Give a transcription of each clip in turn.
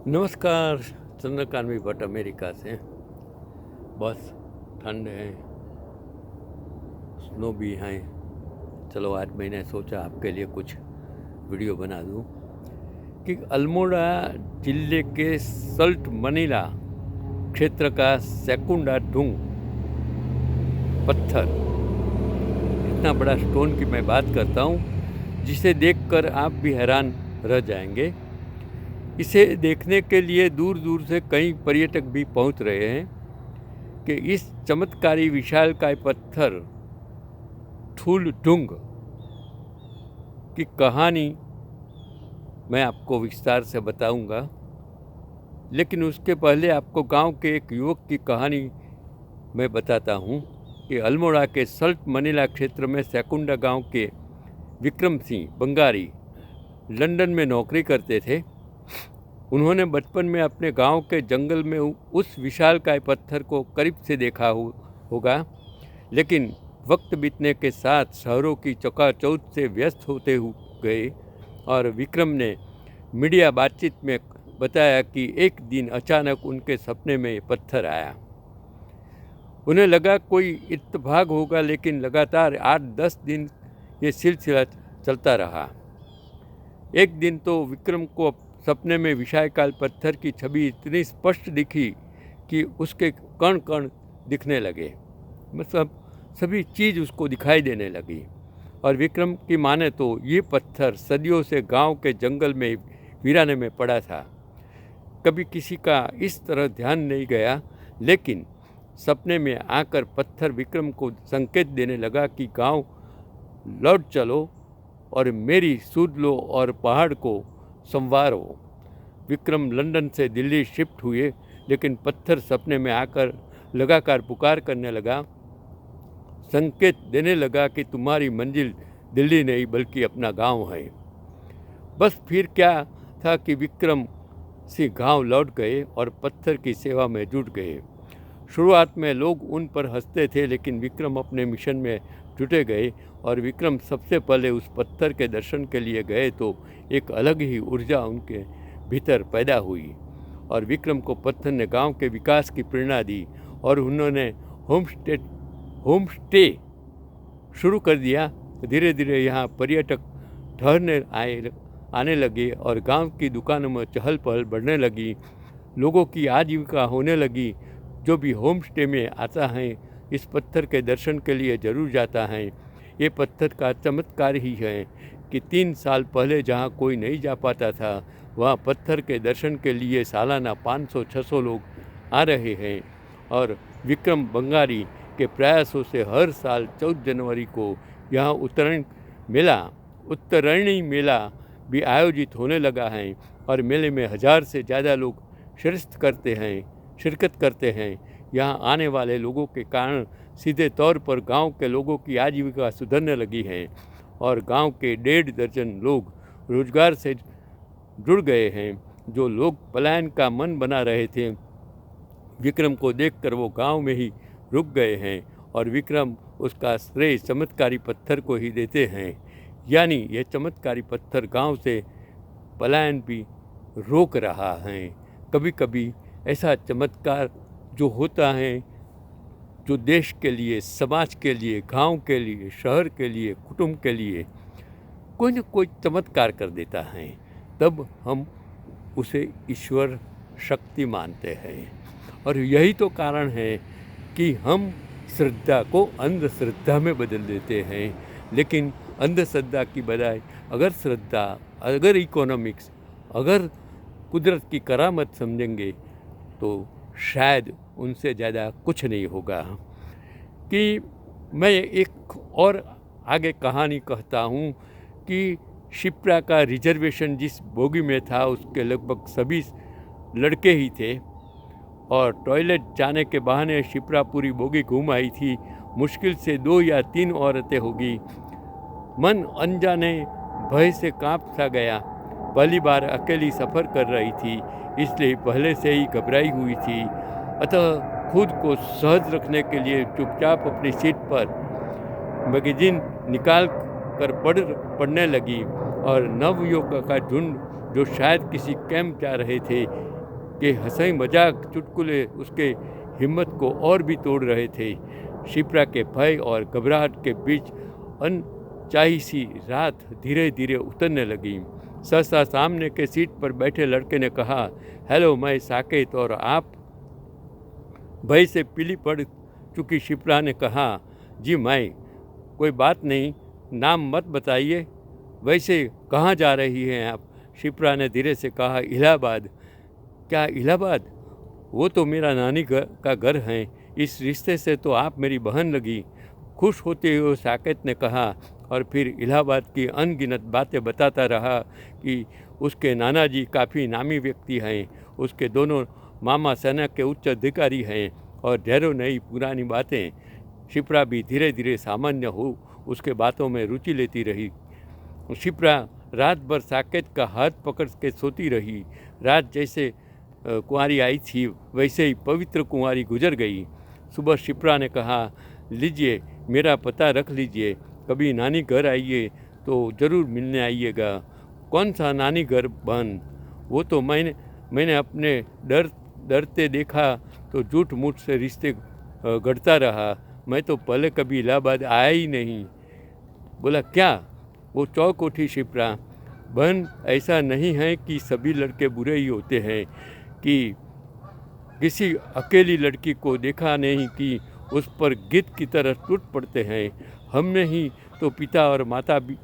नमस्कार। चंद्रकांत भट्ट अमेरिका से। बस ठंड है, स्नो भी है। चलो आज मैंने सोचा आपके लिए कुछ वीडियो बना दूं कि अल्मोड़ा जिले के सल्ट मनीला क्षेत्र का सेकुंडा ढूंग पत्थर, इतना बड़ा स्टोन की मैं बात करता हूं जिसे देखकर आप भी हैरान रह जाएंगे। इसे देखने के लिए दूर दूर से कई पर्यटक भी पहुंच रहे हैं कि इस चमत्कारी विशालकाय पत्थर ठूल ढूंग की कहानी मैं आपको विस्तार से बताऊंगा। लेकिन उसके पहले आपको गांव के एक युवक की कहानी मैं बताता हूं कि अल्मोड़ा के सल्ट मनीला क्षेत्र में सेकुंडा गांव के विक्रम सिंह बंगारी लंदन में नौकरी करते थे। उन्होंने बचपन में अपने गांव के जंगल में उस विशालकाय पत्थर को करीब से देखा होगा, लेकिन वक्त बीतने के साथ शहरों की चकाचौंध से व्यस्त होते गए और विक्रम ने मीडिया बातचीत में बताया कि एक दिन अचानक उनके सपने में पत्थर आया। उन्हें लगा कोई इत्तेफाक होगा, लेकिन लगातार 8-10 दिन ये सिलसिला चलता रहा। एक दिन तो विक्रम को सपने में विशालकाय पत्थर की छवि इतनी स्पष्ट दिखी कि उसके कण कण दिखने लगे, मतलब सभी चीज़ उसको दिखाई देने लगी। और विक्रम की माने तो ये पत्थर सदियों से गांव के जंगल में वीराने में पड़ा था। कभी किसी का इस तरह ध्यान नहीं गया, लेकिन सपने में आकर पत्थर विक्रम को संकेत देने लगा कि गांव लौट चलो और मेरी सुध लो और पहाड़ को संवारो। विक्रम लंदन से दिल्ली शिफ्ट हुए, लेकिन पत्थर सपने में आकर लगातार पुकार करने लगा, संकेत देने लगा कि तुम्हारी मंजिल दिल्ली नहीं बल्कि अपना गांव है। बस फिर क्या था कि विक्रम से गांव लौट गए और पत्थर की सेवा में जुट गए। शुरुआत में लोग उन पर हंसते थे, लेकिन विक्रम अपने मिशन में जुटे गए और विक्रम सबसे पहले उस पत्थर के दर्शन के लिए गए तो एक अलग ही ऊर्जा उनके भीतर पैदा हुई और विक्रम को पत्थर ने गांव के विकास की प्रेरणा दी और उन्होंने होम स्टे शुरू कर दिया। धीरे धीरे यहाँ पर्यटक ठहरने आने लगे और गांव की दुकानों में चहल पहल बढ़ने लगी। लोगों की आजीविका होने लगी। जो भी होम स्टे में आता है इस पत्थर के दर्शन के लिए ज़रूर जाता है। ये पत्थर का चमत्कार ही है कि 3 साल पहले जहाँ कोई नहीं जा पाता था, वहाँ पत्थर के दर्शन के लिए सालाना 500-600 लोग आ रहे हैं। और विक्रम बंगारी के प्रयासों से हर साल 14 जनवरी को यहाँ उत्तरायणी मेला भी आयोजित होने लगा है और मेले में 1000 से ज़्यादा लोग शिरकत करते हैं। यहाँ आने वाले लोगों के कारण सीधे तौर पर गांव के लोगों की आजीविका सुधरने लगी है और गांव के 1.5 दर्जन लोग रोजगार से जुड़ गए हैं। जो लोग पलायन का मन बना रहे थे, विक्रम को देखकर वो गांव में ही रुक गए हैं और विक्रम उसका श्रेय चमत्कारी पत्थर को ही देते हैं। यानी यह चमत्कारी पत्थर गांव से पलायन भी रोक रहा है। कभी कभी ऐसा चमत्कार जो होता है, जो देश के लिए, समाज के लिए, गांव के लिए, शहर के लिए, कुटुंब के लिए कोई न कोई चमत्कार कर देता है, तब हम उसे ईश्वर शक्ति मानते हैं। और यही तो कारण है कि हम श्रद्धा को अंधश्रद्धा में बदल देते हैं। लेकिन अंधश्रद्धा की बजाय अगर श्रद्धा, अगर इकोनॉमिक्स, अगर कुदरत की करामत समझेंगे तो शायद उनसे ज़्यादा कुछ नहीं होगा। कि मैं एक और आगे कहानी कहता हूँ कि शिप्रा का रिजर्वेशन जिस बोगी में था उसके लगभग सभी लड़के ही थे और टॉयलेट जाने के बहाने शिप्रा पूरी बोगी घूम आई थी। मुश्किल से 2 या 3 औरतें होगी। मन अनजाने भय से कांप सा गया। पहली बार अकेली सफ़र कर रही थी, इसलिए पहले से ही घबराई हुई थी। अतः खुद को सहज रखने के लिए चुपचाप अपनी सीट पर मैगजीन निकाल कर पढ़ने लगी और नवयुवक का झुंड जो शायद किसी कैंप जा रहे थे, के हंसी मजाक चुटकुले उसके हिम्मत को और भी तोड़ रहे थे। शिप्रा के भय और घबराहट के बीच अनचाही सी रात धीरे धीरे उतरने लगी। सहसा सामने के सीट पर बैठे लड़के ने कहा, हेलो, मैं साकेत, और आप? भय से पीली पड़ चुकी शिप्रा ने कहा, जी मैं। कोई बात नहीं, नाम मत बताइए। वैसे कहाँ जा रही हैं आप? शिप्रा ने धीरे से कहा, इलाहाबाद। क्या इलाहाबाद? वो तो मेरा नानी का घर है। इस रिश्ते से तो आप मेरी बहन लगी। खुश होते हुए साकेत ने कहा, और फिर इलाहाबाद की अनगिनत बातें बताता रहा कि उसके नाना जी काफ़ी नामी व्यक्ति हैं, उसके दोनों मामा सेना के उच्च अधिकारी हैं, और ढेरों नई पुरानी बातें। शिप्रा भी धीरे धीरे सामान्य हो उसके बातों में रुचि लेती रही। शिप्रा रात भर साकेत का हाथ पकड़ के सोती रही। रात जैसे कुंवारी आई थी वैसे ही पवित्र कुंवारी गुजर गई। सुबह शिप्रा ने कहा, लीजिए, मेरा पता रख लीजिए, कभी नानी घर आइए तो ज़रूर मिलने आइएगा। कौन सा नानी घर बहन? वो तो मैंने अपने डरते देखा तो झूठ मूठ से रिश्ते गढ़ता रहा। मैं तो पहले कभी इलाहाबाद आया ही नहीं। बोला, क्या? वो चौंक उठी शिप्रा। बहन, ऐसा नहीं है कि सभी लड़के बुरे ही होते हैं, कि किसी अकेली लड़की को देखा नहीं कि उस पर गिद्ध की तरह टूट पड़ते हैं। हमने ही तो पिता और माता भी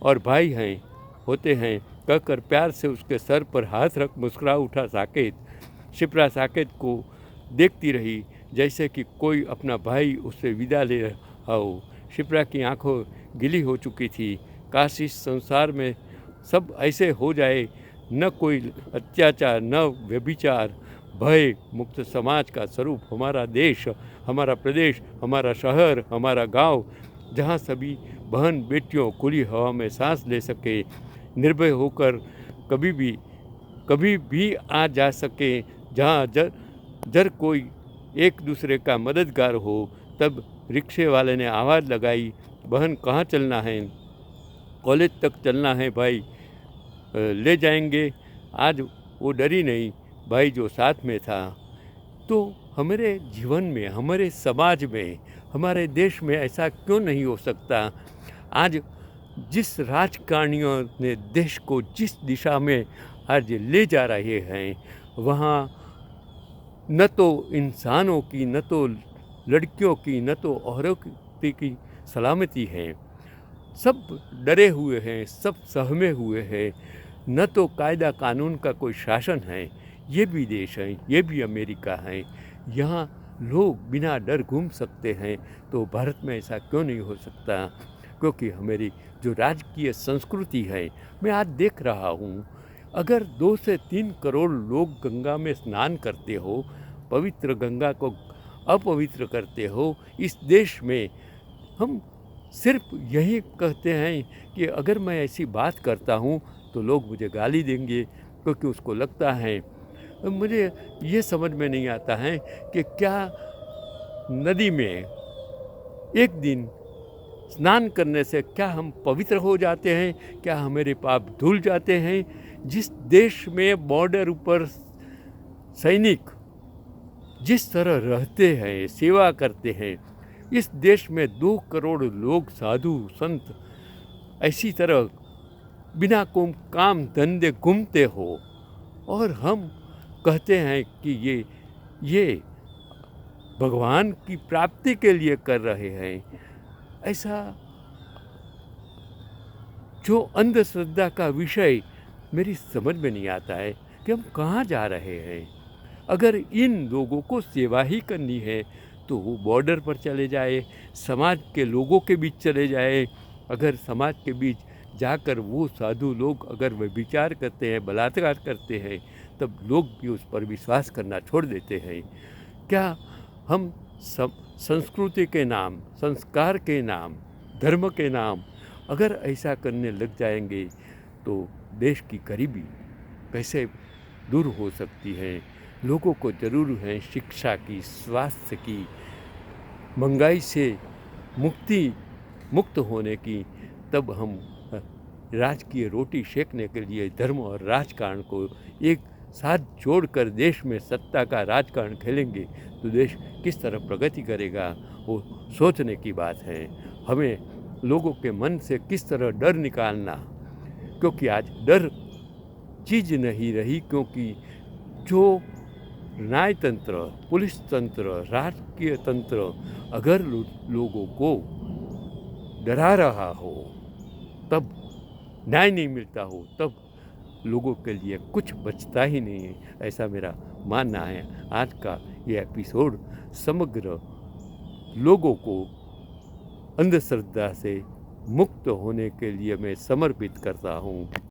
और भाई हैं होते हैं, कहकर प्यार से उसके सर पर हाथ रख मुस्कुरा उठा साकेत। शिप्रा साकेत को देखती रही जैसे कि कोई अपना भाई उससे विदा ले रहा हो। शिप्रा की आंखों गीली हो चुकी थी। काश इस संसार में सब ऐसे हो जाए, न कोई अत्याचार, न व्यभिचार। भय मुक्त समाज का स्वरूप हमारा देश, हमारा प्रदेश, हमारा शहर, हमारा गांव, जहां सभी बहन बेटियों खुली हवा में सांस ले सके, निर्भय होकर कभी भी आ जा सके, जहां जर कोई एक दूसरे का मददगार हो। तब रिक्शे वाले ने आवाज़ लगाई, बहन कहाँ चलना है? कॉलेज तक चलना है भाई, ले जाएंगे। आज वो डरी नहीं भाई जो साथ में था। तो हमारे जीवन में, हमारे समाज में, हमारे देश में ऐसा क्यों नहीं हो सकता? आज जिस राजकारणियों ने देश को जिस दिशा में आज ले जा रहे हैं, वहाँ न तो इंसानों की, न तो लड़कियों की, न तो औरतों की सलामती है। सब डरे हुए हैं, सब सहमे हुए हैं। न तो कायदा कानून का कोई शासन है। ये भी देश है, ये भी अमेरिका है, यहाँ लोग बिना डर घूम सकते हैं। तो भारत में ऐसा क्यों नहीं हो सकता? क्योंकि हमारी जो राजकीय संस्कृति है, मैं आज देख रहा हूँ, अगर 2 से 3 करोड़ लोग गंगा में स्नान करते हो, पवित्र गंगा को अपवित्र करते हो, इस देश में हम सिर्फ यही कहते हैं कि अगर मैं ऐसी बात करता हूँ तो लोग मुझे गाली देंगे, क्योंकि उसको लगता है। मुझे ये समझ में नहीं आता है कि क्या नदी में एक दिन स्नान करने से क्या हम पवित्र हो जाते हैं? क्या हमारे पाप धुल जाते हैं? जिस देश में बॉर्डर ऊपर सैनिक जिस तरह रहते हैं, सेवा करते हैं, इस देश में 2 करोड़ लोग साधु संत ऐसी तरह बिना काम धंधे घूमते हो, और हम कहते हैं कि ये भगवान की प्राप्ति के लिए कर रहे हैं। ऐसा जो अंधश्रद्धा का विषय मेरी समझ में नहीं आता है कि हम कहाँ जा रहे हैं। अगर इन लोगों को सेवा ही करनी है तो वो बॉर्डर पर चले जाए, समाज के लोगों के बीच चले जाए। अगर समाज के बीच जाकर वो साधु लोग अगर वे विचार करते हैं, बलात्कार करते हैं, तब लोग भी उस पर विश्वास करना छोड़ देते हैं। क्या हम सब संस्कृति के नाम, संस्कार के नाम, धर्म के नाम अगर ऐसा करने लग जाएंगे तो देश की गरीबी कैसे दूर हो सकती है? लोगों को ज़रूर है शिक्षा की, स्वास्थ्य की, महंगाई से मुक्त होने की। तब हम राजकीय रोटी सेकने के लिए धर्म और राजकारण को एक साथ जोड़कर देश में सत्ता का राजकारण खेलेंगे तो देश किस तरह प्रगति करेगा वो सोचने की बात है। हमें लोगों के मन से किस तरह डर निकालना, क्योंकि आज डर चीज़ नहीं रही, क्योंकि जो न्यायतंत्र, पुलिस तंत्र, राजकीय तंत्र अगर लोगों को डरा रहा हो, तब न्याय नहीं मिलता हो, तब लोगों के लिए कुछ बचता ही नहीं है, ऐसा मेरा मानना है। आज का ये एपिसोड समग्र लोगों को अंधश्रद्धा से मुक्त होने के लिए मैं समर्पित करता हूँ।